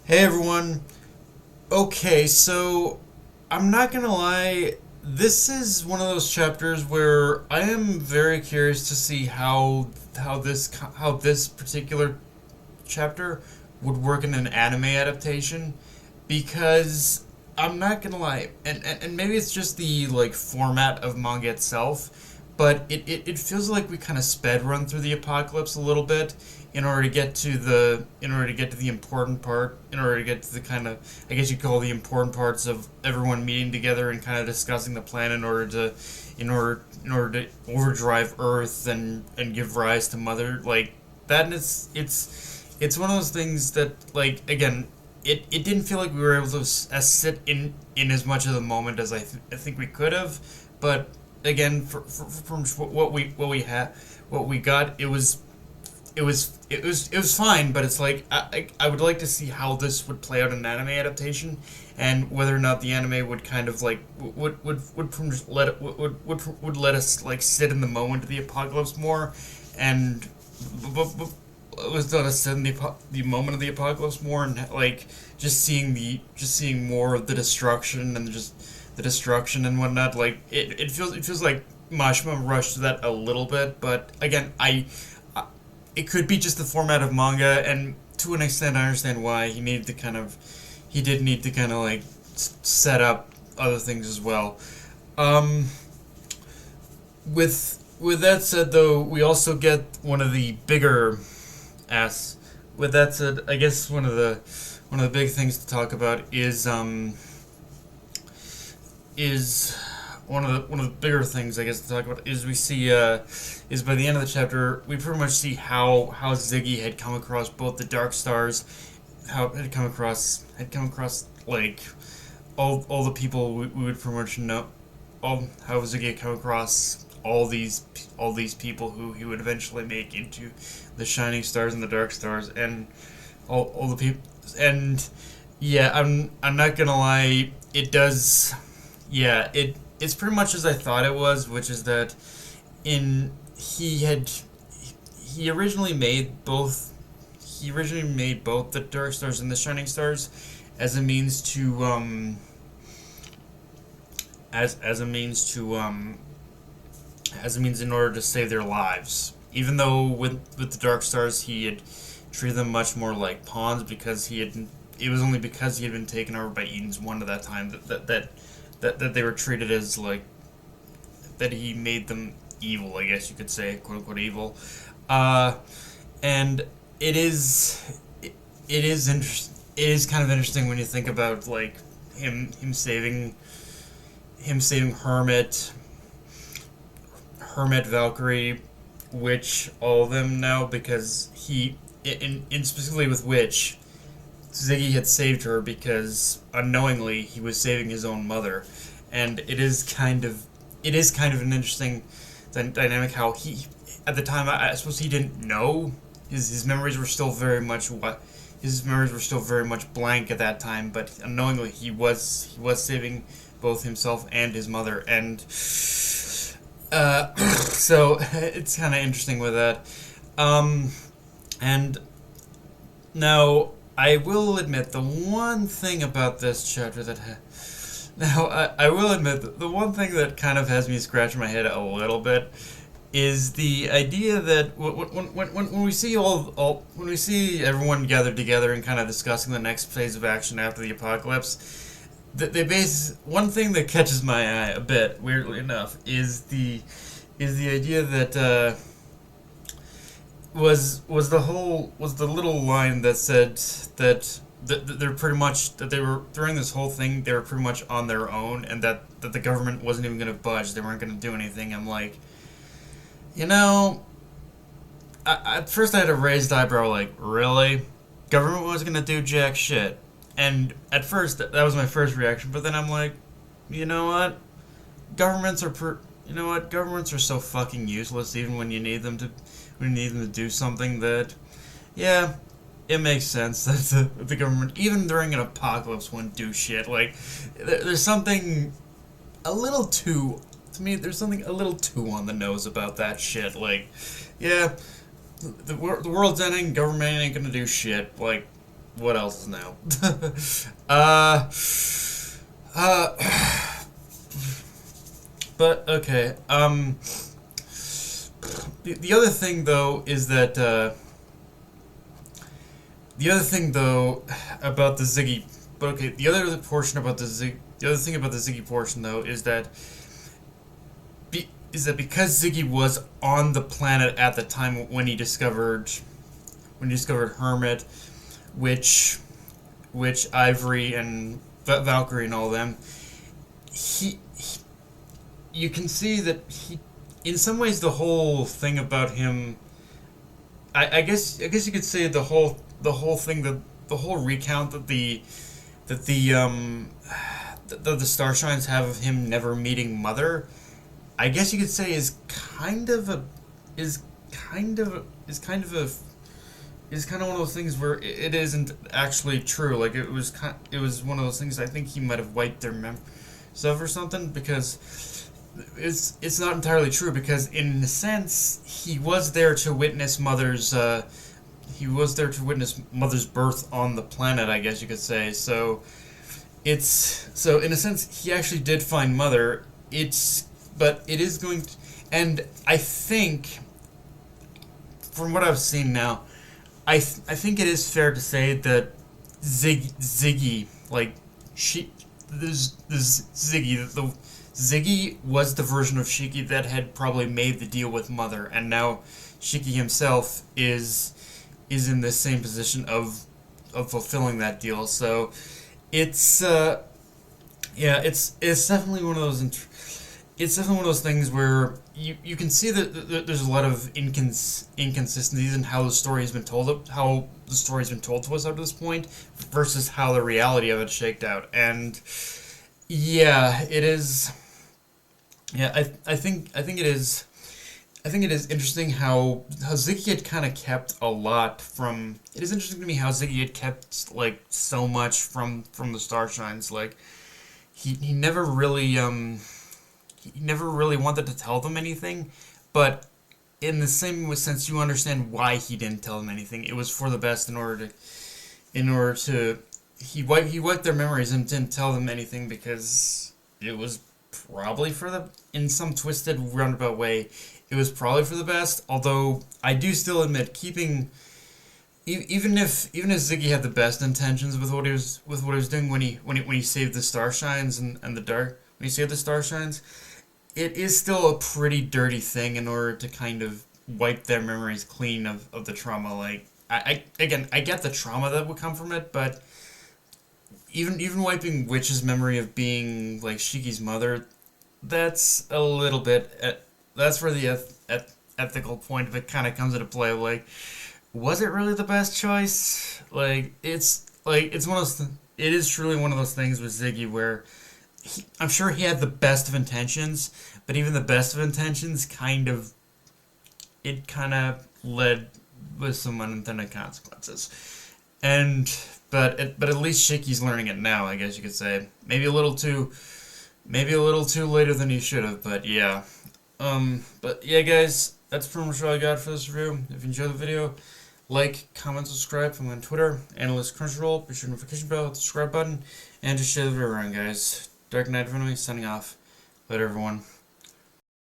Hey everyone. Okay, so I'm not gonna lie, this is one of those chapters where I am very curious to see how this particular chapter would work in an anime adaptation because I'm not gonna lie, and maybe it's just the like format of manga itself, but it feels like we kind of sped run through the apocalypse a little bit in order to get to the important part, in order to get to the kind of, I guess you call the important parts of everyone meeting together and kind of discussing the plan in order to overdrive Earth and give rise to Mother, like that. And it's one of those things that, like, again, it didn't feel like we were able to sit in as much of the moment as I think we could have, but again, from what we got, it was fine, but it's like I would like to see how this would play out in an anime adaptation, and whether or not the anime would kind of like would let us like sit in the moment of the apocalypse more, and was let us sit in the moment of the apocalypse more, and like just seeing more of the destruction and just the destruction and whatnot. Like it feels like Mashima rushed that a little bit, but again, it could be just the format of manga, and to an extent, I understand why he did need to kind of like set up other things as well. Um, with that said, though, we also get one of the bigger ass. With that said, I guess one of the big things to talk about is one of the bigger things, I guess, to talk about is we see is by the end of the chapter we pretty much see how Ziggy had come across both the Dark Stars, how had come across like all the people we would pretty much know, all how Ziggy had come across all these people who he would eventually make into the Shining Stars and the Dark Stars, and all the people. And yeah, I'm not gonna lie, it does. Yeah, it's pretty much as I thought it was, which is that in he originally made both the Dark Stars and the Shining Stars as a means to as a means to as a means in order to save their lives. Even though with the Dark Stars he had treated them much more like pawns, because it was only because he had been taken over by Eden's One at that time that they were treated as like, that he made them evil, I guess you could say, quote unquote evil. Uh, and it is kind of interesting when you think about like him saving Hermit, Valkyrie, Witch, all of them now, because in specifically with Witch, Ziggy had saved her because unknowingly he was saving his own mother, and it is kind of an interesting dynamic how he, at the time, I suppose he didn't know, his memories were still very much blank at that time, but unknowingly he was saving both himself and his mother, and so it's kind of interesting with that. And now, I will admit the one thing about this chapter now I will admit that the one thing that kind of has me scratching my head a little bit is the idea that when we see when we see everyone gathered together and kind of discussing the next phase of action after the apocalypse, that they base one thing that catches my eye a bit, weirdly enough, is the idea that was the little line that said that they're pretty much, that they were, during this whole thing, they were pretty much on their own, and that the government wasn't even going to budge, they weren't going to do anything. I'm like, you know, at first I had a raised eyebrow, like, really? Government wasn't going to do jack shit. And at first that was my first reaction, but then I'm like, you know what? Governments are governments are so fucking useless, even when you need them to do something, that, yeah, it makes sense that the government, even during an apocalypse, wouldn't do shit. Like, there's something a little too, to me, there's something a little too on the nose about that shit. Like, yeah, the world's ending, government ain't gonna do shit. Like, what else is new? uh, uh, but okay. The other thing though is that the other thing though about the Ziggy, but okay, the other portion about the other thing about the Ziggy portion though is that because Ziggy was on the planet at the time when he discovered Hermit, which Ivory and Valkyrie and all them, he you can see that he, in some ways, the whole thing about him. I guess you could say the whole thing, the whole recount that the Starshines have of him never meeting Mother. I guess you could say is kind of is kind of one of those things where it isn't actually true. Like it was one of those things. I think he might have wiped their memories of or something, because it's not entirely true, because in a sense he was there to witness Mother's birth on the planet, I guess you could say. So so in a sense he actually did find Mother. But it is going to, and I think from what I've seen now, I think it is fair to say that Ziggy, like Ziggy was the version of Shiki that had probably made the deal with Mother, and now Shiki himself is in the same position of fulfilling that deal. So it's it's definitely one of those. It's definitely one of those things where you can see that there's a lot of inconsistencies in how the story has been told, how the story's been told to us up to this point, versus how the reality of it shaked out. And yeah, it is. Yeah, I think it is. I think it is interesting how Ziggy had kind of kept a lot from. It is interesting to me how Ziggy had kept like so much from the Starshines. Like he never really he never really wanted to tell them anything, but in the same sense, you understand why he didn't tell them anything. It was for the best in order to he wiped their memories and didn't tell them anything, because it was probably for the, in some twisted roundabout way, it was probably for the best. Although I do still admit, keeping even if Ziggy had the best intentions with what he was doing when he saved the Starshines and the Dark, when he saved the Starshines, it is still a pretty dirty thing in order to kind of wipe their memories clean of the trauma. Like I get the trauma that would come from it, but even wiping Witch's memory of being like Shiki's mother, that's a little bit that's where the ethical point of it kind of comes into play. Like, was it really the best choice? It's one of those. It is truly one of those things with Ziggy where I'm sure he had the best of intentions, but even the best of intentions kind of led with some unintended consequences. But at least Shiki's learning it now, I guess you could say. Maybe a little too later than he should have, but yeah. But yeah, guys, that's pretty much all I got for this review. If you enjoyed the video, like, comment, subscribe. I'm on Twitter, Analyst Crunchyroll. Be sure to notification bell, hit the subscribe button, and just share the video around, guys. Dark Knight of Enemy signing off. Later, everyone.